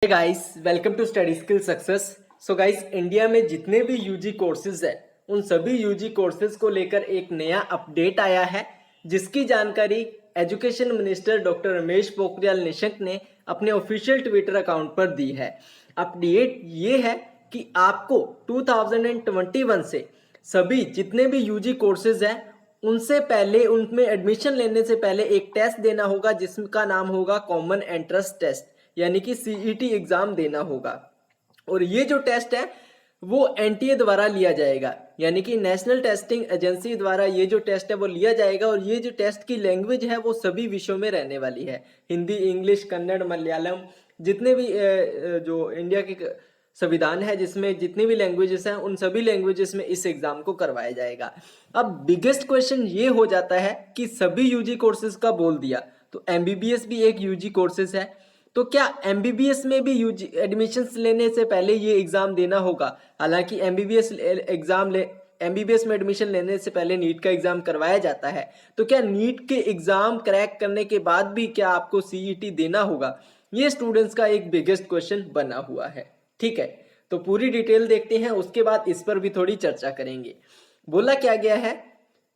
Guys welcome to study skill success. So guys India में जितने भी यूजी कोर्सेज है उन सभी यूजी कोर्सेज को लेकर एक नया अपडेट आया है, जिसकी जानकारी education minister doctor Ramesh Pokhriyal Nishank ने अपने ऑफिशियल ट्विटर अकाउंट पर दी है। अपडेट ये है कि आपको 2021 से सभी जितने भी यूजी कोर्सेज हैं उनसे पहले उनमें एडमिशन लेने से पहले एक टेस्ट देना होगा, जिसका नाम होगा कॉमन एंट्रेंस टेस्ट, यानी कि सीईटी एग्जाम देना होगा। और ये जो टेस्ट है वो एनटीए द्वारा लिया जाएगा, यानी कि नेशनल टेस्टिंग एजेंसी द्वारा ये जो टेस्ट है वो लिया जाएगा। और ये जो टेस्ट की लैंग्वेज है वो सभी विषयों में रहने वाली है, हिंदी, इंग्लिश, कन्नड़, मलयालम, जितने भी जो इंडिया के संविधान है जिसमें जितनी भी लैंग्वेजेस हैं उन सभी लैंग्वेजेस में इस एग्जाम को करवाया जाएगा। अब बिगेस्ट क्वेश्चन ये हो जाता है कि सभी यूजी कोर्सेज का बोल दिया, तो एमबीबीएस भी एक यूजी कोर्सेज है, तो क्या एमबीबीएस में भी यूजी एडमिशन्स लेने से पहले ये एग्जाम देना होगा? हालांकि एमबीबीएस में एडमिशन लेने से पहले नीट का एग्जाम करवाया जाता है, तो क्या नीट के एग्जाम क्रैक करने के बाद भी क्या आपको सीईटी देना होगा? ये स्टूडेंट्स का एक बिगेस्ट क्वेश्चन बना हुआ है। ठीक है, तो पूरी डिटेल देखते हैं, उसके बाद इस पर भी थोड़ी चर्चा करेंगे। बोला क्या गया है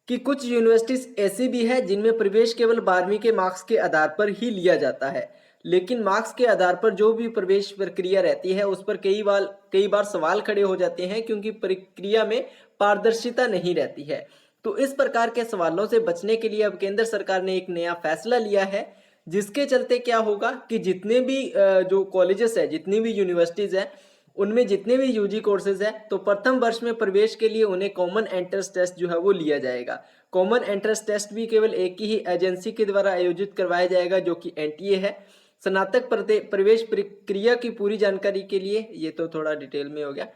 कि कुछ यूनिवर्सिटीज ऐसी भी है जिनमें प्रवेश केवल 12वीं के मार्क्स के आधार पर ही लिया जाता है, लेकिन मार्क्स के आधार पर जो भी प्रवेश प्रक्रिया रहती है उस पर कई बार सवाल खड़े हो जाते हैं, क्योंकि प्रक्रिया में पारदर्शिता नहीं रहती है। तो इस प्रकार के सवालों से बचने के लिए अब केंद्र सरकार ने एक नया फैसला लिया है, जिसके चलते क्या होगा कि जितने भी जो कॉलेजेस है, जितनी भी यूनिवर्सिटीज है, उनमें जितने भी यूजी कोर्सेज है, तो प्रथम वर्ष में प्रवेश के लिए उन्हें कॉमन एंट्रेंस टेस्ट जो है वो लिया जाएगा। कॉमन एंट्रेंस टेस्ट भी केवल एक ही एजेंसी के द्वारा आयोजित करवाया जाएगा, जो कि एनटीए है। स्नातक प्रवेश प्रक्रिया की पूरी जानकारी के लिए, ये तो थोड़ा डिटेल में हो गया।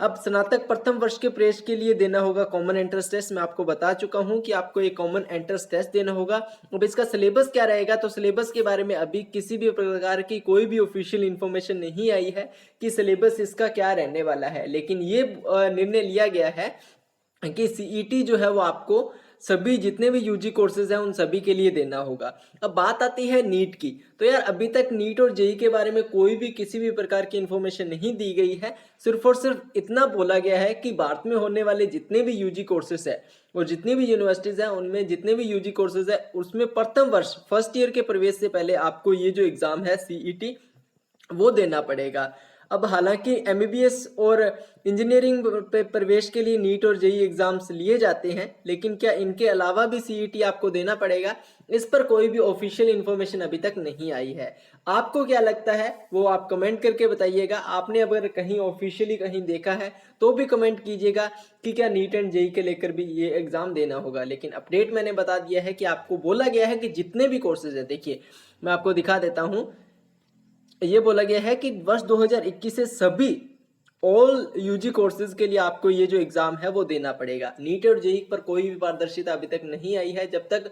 अब स्नातक प्रथम वर्ष के प्रवेश के लिए देना होगा कॉमन एंट्रेंस टेस्ट। मैं आपको बता चुका हूं कि आपको एक कॉमन एंट्रेंस टेस्ट देना होगा। अब इसका सिलेबस क्या रहेगा, तो सिलेबस के बारे में अभी किसी भी प्रकार की कोई भी ऑफिशियल इंफॉर्मेशन नहीं आई है कि सिलेबस इसका क्या रहने वाला है, लेकिन ये निर्णय लिया गया है कि सीईटी जो है वो आपको सभी जितने भी यूजी कोर्सेज हैं उन सभी के लिए देना होगा। अब बात आती है नीट की, तो यार अभी तक नीट और जेई के बारे में कोई भी किसी भी प्रकार की इंफॉर्मेशन नहीं दी गई है। सिर्फ और सिर्फ इतना बोला गया है कि भारत में होने वाले जितने भी यूजी कोर्सेज है और जितनी भी यूनिवर्सिटीज हैं उनमें जितने भी यूजी कोर्सेज है उसमें प्रथम वर्ष फर्स्ट ईयर के प्रवेश से पहले आपको ये जो एग्जाम है सीईटी वो देना पड़ेगा। अब हालांकि एमबीबीएस और इंजीनियरिंग पे प्रवेश के लिए नीट और जेई एग्जाम्स लिए जाते हैं, लेकिन क्या इनके अलावा भी सीईटी आपको देना पड़ेगा? इस पर कोई भी ऑफिशियल इंफॉर्मेशन अभी तक नहीं आई है। आपको क्या लगता है वो आप कमेंट करके बताइएगा। आपने अगर कहीं ऑफिशियली कहीं देखा है तो भी कमेंट कीजिएगा कि क्या नीट एंड जेई के लेकर भी ये एग्जाम देना होगा। लेकिन अपडेट मैंने बता दिया है कि आपको बोला गया है कि जितने भी कोर्सेज है, देखिए मैं आपको दिखा देता हूँ, ये बोला गया है कि वर्ष 2021 से सभी ऑल यूजी कोर्सेज के लिए आपको ये जो एग्जाम है वो देना पड़ेगा। नीट और जेई पर कोई भी पारदर्शिता अभी तक नहीं आई है। जब तक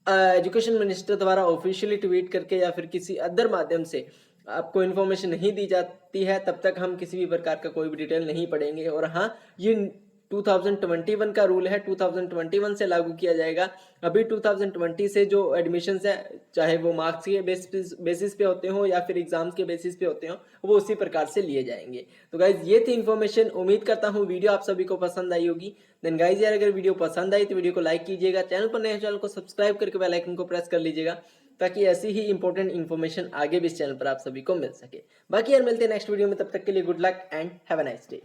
एजुकेशन मिनिस्टर द्वारा ऑफिशियली ट्वीट करके या फिर किसी अदर माध्यम से आपको इन्फॉर्मेशन नहीं दी जाती है, तब तक हम किसी भी प्रकार का कोई भी डिटेल नहीं पढ़ेंगे। और हाँ, ये 2021 का रूल है, 2021 से लागू किया जाएगा। अभी 2020 से जो एडमिशन्स है, चाहे वो मार्क्स के बेसिस पे होते हो या फिर एग्जाम्स के बेसिस पे होते हो, वो उसी प्रकार से लिए जाएंगे। तो गाइज ये थी इन्फॉर्मेशन। उम्मीद करता हूँ वीडियो आप सभी को पसंद आई होगी। देन गाइज यार अगर वीडियो पसंद आई तो वीडियो को लाइक कीजिएगा, चैनल पर नए चैनल को सब्सक्राइब करके बेल आइकन को प्रेस कर लीजिएगा, ताकि ऐसी ही इंपॉर्टेंट इन्फॉर्मेशन आगे भी इस चैनल पर आप सभी को मिल सके। बाकी यार मिलते हैं नेक्स्ट वीडियो में, तब तक के लिए good luck and have a nice day.